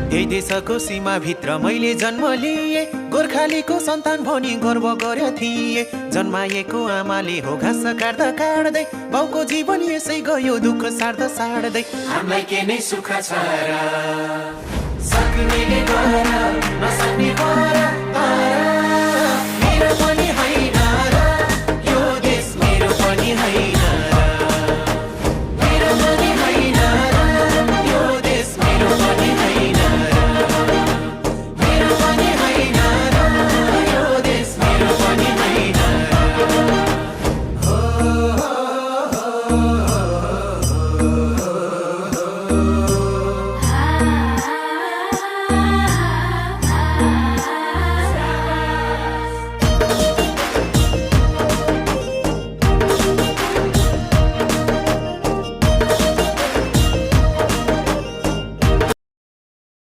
यही देशको सीमाभित्र मैले जन्म लिए, गोर्खालीको सन्तान भनी गर्व गरे थिए। जन्माएको आमाले हो घाँस काट्दा काट्दै, बाउको जीवन यसै गयो दुःख सार्दा सार्दै। हामीलाई के नै सुख छ र, सक्नेले गर नसक्ने गर।